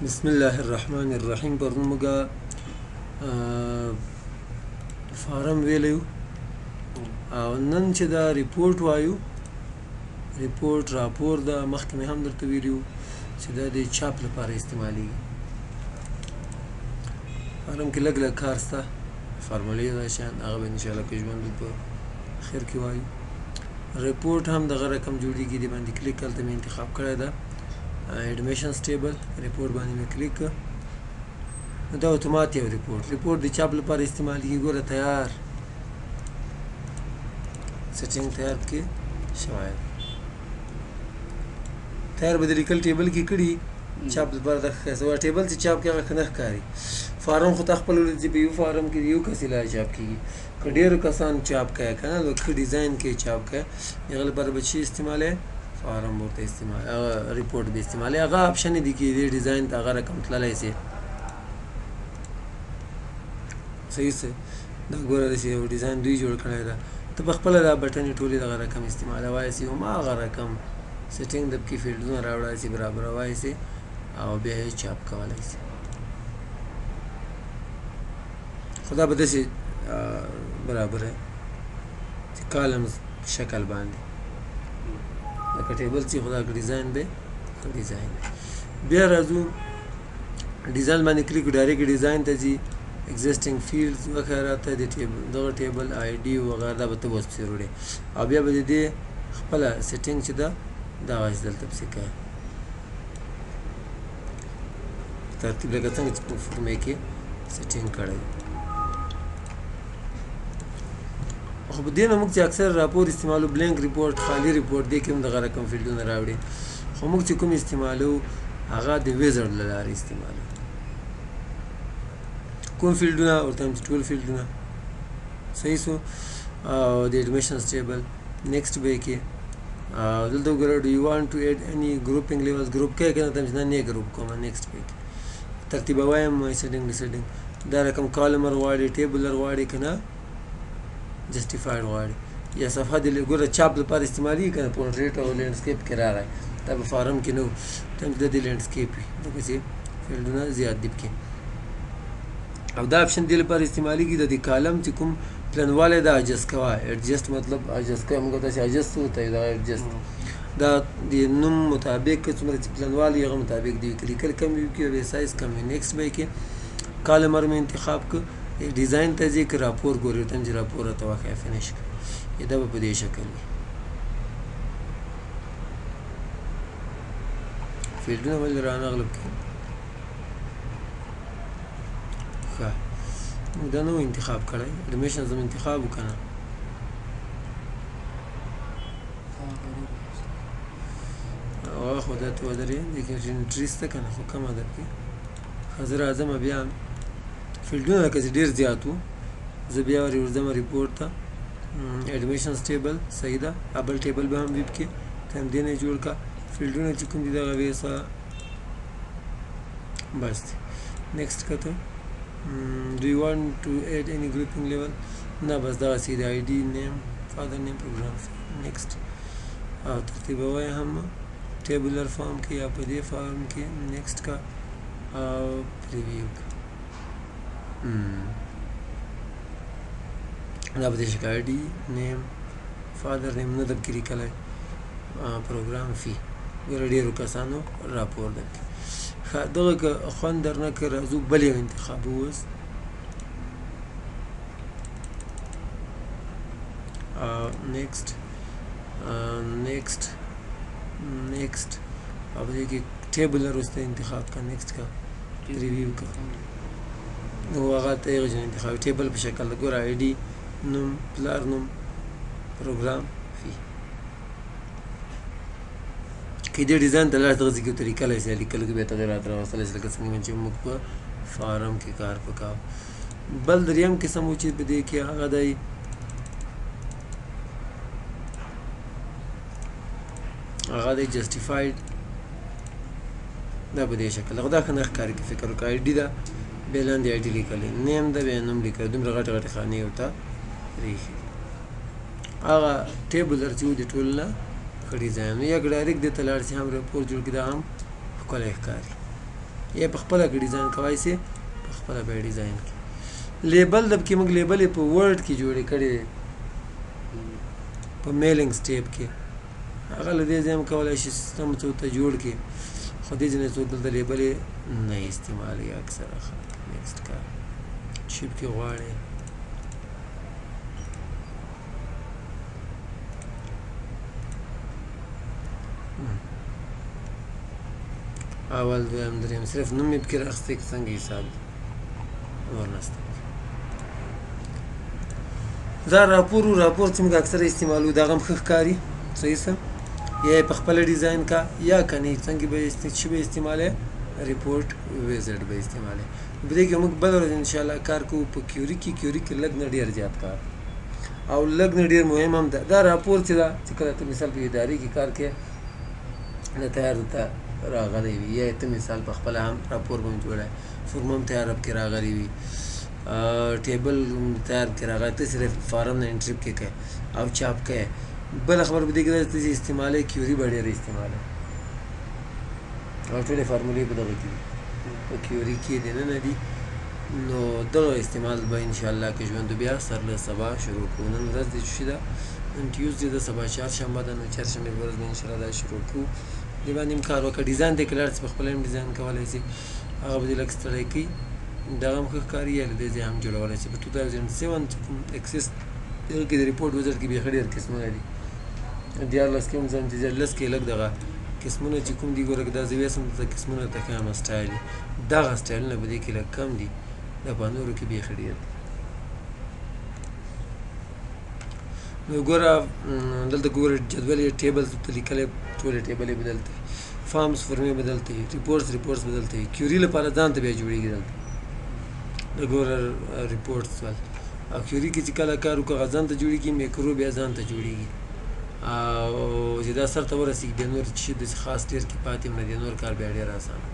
بسم الله الرحمن الرحیم پرون موږ فارم ویلیو او نن چې دا ریپورټ وایو ریپورټ راپور دا مخکې مې هم درته ویلیو چې دا د چاپ لپاره استعمالیږي فارم کې لږ لږ کار شته فارمولې دا شیان هغه به انشاءالله که ژوند په خیر کې وایو ریپورټ هم دغه رقم جوړیږي د باندې کلیک هلته مې انتخاب کړی ده admissions table report باندې مې کلیک کړ دا اتومات یو ریپورټ د چاپ لپاره استعمالیږي ګوره تیار سیټینګ تیار کې شوی تیار به د لیکل ټیبل کې کړي چاپ لپاره د ښه ټیبل چې چاپ کې هغه ښه نه ښکاري فارم خو ته خپل ولې چې په یو فارم کې یو کس لا چاپ کېږي که ډېرو کسان چاپ کوي که نه نو ښه ډیزاین کې چاپ کوي هغه لپاره به چې استعمالوي فارم ورته استعمال ریپورټ به استعمالي هغه آپشن دي کې د ډیزاین ته هغه رقم تللی سي صحیح سه دا ګوره داسې یو ډیزاین دوی جوړ کړی ده ته په خپله دا بټنې ټولې دغه رقم استعمالوای سي هماغه رقم سیټینګ د کې فیلډونه راوړای سي برابروای سي او بیا یې چاپ کولی سي خو دا به داسې برابره چې کالمز شکل باندې لکه ټیبل چې خو دا ډیزاین دی ډیزاین بیا راځو ډیزاین باندې کلیک ډایرکټ ډیزاین ته ځي ایگزیسټینګ فیلډز وغیره ته د ټیبل دغه ټیبل آی ډي وغیره دا به ته اوس پسې وروړې او بیا به د دې خپله سیټینګ چې ده دغه دلته پسې کوې ترتیب لکه څنګه چې په فورمې کې سیټینګ کړی خو په دې نه موږ چې اکثر راپور استعمالو بلینک ریپورټ خالي ریپورټ دې کې هم دغه رقم فیلډونه راوړي خو موږ چې کوم استعمالو هغه د ویزرډ له لارې استعمالو کوم فیلډونه ورته هم چې ټول فیلډونه صحیح سو او د ایډمیشنز ټیبل نیکسټ به یې کې دلته وګوره ډو یو وانټ ټو ایډ اني ګروپینګ لیولز ګروپ کوې که نه ته چې نه ګروپ کوم نیکسټ به یې کې ترتیبویم سیټینګ ډیسیډینګ دا رقم کالمر غواړي ټیبلر غواړي که نه جسټیفاید غواړي یا صفحه د ګوره چاپ لپاره استعمالي که نه پورټریټ او لینډسکیپ کې راغی دا په فارم کې نه و ته د دې لینډسکیپ وي ځکه چې فیلډونه زیات دي پکې او دا اپشن دې لپاره استعمالیږي د دې کالم چې کوم پلنوالی دا اجست کوه ایډجسټ مطلب اجست کوه موږ داسې اجست ورته وایو دغه ایډجسټ دا د نوم مطابق که څومره چې پلنوالی هغه مطابق دی که لیکل کم وي که سایز کم وي نیکسټ به یې کې کالمر مې انتخاب کړ ډیزاین ته ځي که راپور ګورې ورته هم چې راپور راته وښیه فینش کړه دا به په دې شکل وي فیلډونه ولې رانغلب کړي ښه موږ دا نه و انتخاب کړی ایډمیشنز هم انتخاب و که نه هغه خو دا تو درې لیکن انټري شته که نه خو کمه ده پکې ښه زه راځم بیا فیلډونه لکه چې ډېر زیات وو زه بیا ورځم ریپورټ ته ایډمیشنز ټیبل صحیح ده بل ټیبل به هم وي پکې ته هم دې نه جوړ کړه فیلډونه چې کوم دي دغه ویسه بس دی نیکسټ کته do you want to add any grouping level نه بس دغسې د آی ډي نیم فادر نیم پروګرام نیکسټ او ترتیبوی هم ټیبلر فارم کې یا په دې فارم کې نیکسټ کا او پریویو کا دا به دې شکل آی ډي نیم فادر نیم نه درکې لیکلی پروګرام فی ګوره ډېرو کسانو راپور درکړي دغه که خوند درنه که راځو بل یو انتخاب اوس نیکسټ او په دې کې ټیبلر وروسته انتخاب کا نیکسټ کا ریویو کا نو هغه ته یې انتخاب ټیبل په شکل ده ګوره آی ډي نوم پلار نوم پروګرام فی که دې ډیزاین ته لاړ دغسې کې ورته لیکلی سي لیکلو کې بیا تغیرات راوستلی سي لکه څنګه چې موږ په فارم کې کار وکړو بل دریم قسم و چې په دې کې هغه دی هغه دی جسټیفاید دا په دې شکل خو دا ښه نه ښکاري که فکر وکړه آی ډي ده بیا لاندې آی ډي لیکلی نیم ده بیا نوم لیکلی دومره غټې غټې خانې ورته پرېښي هغه ټیبلر چې و د ټول نه ښه ډیزاین یا ډایرکټ دې ته لاړ شي هم راپور جوړ کړي دا هم ښکلی ښکاري یا په خپله کې ډیزاین کوای سي په خپله به یې ډیزاین کړي. لیبل د کې موږ لیبل یې په ورډ کې جوړې کړې په میلینګ سټیپ کې هغه له دې ځای هم کولی شي سیسټم څوک ته جوړ کړي خو دې ځای نه څوک دلته لیبل یې نه استعمالوي اکثره خلک. نیکسټ کار شیپ کې غواړي اول دویم دریم صرف نوم یې پکې راخستی که څنګه حساب نور نسته. دا راپور چې موږ اکثره استعمالو دا هم ښه ښکاري صحیح څه یا یې په خپله ډیزاین کا یا که نه څنګه به چې به استعمالی ریپورټ ویزټ به استعمالی. په دې کې موږ بله ورځ انشاءالله کار کوو په کیوري کې لږ نه ډېر زیات کار او لږ نه ډېر مهم هم ده. دا راپور چې ده چې کله ته مثال په ادارې کې کار کوې نه تیار درته راغلی وي یا ته مثال په خپله هم راپور به هم جوړی فورم هم تیار پکې راغلی وي ټیبل تیار پکې راغلی ته صرف فارم نه انټري پکې کوې او چاپ کوې. بله خبره په دې کې ده ته چې استعمالی کیوري به ډېره استعمالی او ټولې فارمولې په دغه کې دي په کیوري کې دننه دي نو دغه استعمال به انشاءالله که ژوند بیا سر له سبا شروع کوو. نن ورځ د چې ده نن ټیوزډې ده سبا چهارشنبه ده نو چهارشنبې په ورځ به انشاءالله دا شروع کوو. دې باندې هم کار وکړه ډیزاین ته کلر چې په خپله هم ډیزاین کولی شي هغه به دې لږ ستړی کوي دغه هم ښه ښکاري یا له دې ځای هم جوړولی شي. په 2007 چې کوم اکسس دغه کې د ریپورټ وزټ کې بیخي ډېر قسمونه دي 14 کې هم ځم چې 14 کې لږ دغه قسمونه چې کوم دي ګوره که دا زه ویسم دلته قسمونه ته ښیمه سټایل دي دغه سټایلونه په دې کې لږ کم دي دا په نورو کې بیخي ډېر دي. نو ګوره دلته ګوره جدول یې ټیبل ته لیکلی ټولې ټیبل یې بدلته وي فارمز فورمې بدلته وي ریپورټس بدلته وي کیوري لپاره ځان ته بیا جوړېږي دلته د ګوره ریپورټس ول او کیوري کې چې کله کار وکړو هغه ځان ته جوړېږي میکرو بیا ځان ته جوړېږي او چې دا سر ته ورسېږي بیا نور چې داسې خاص ډېر کې پاتې هم نه دی نور کار بیا ډېر اسانه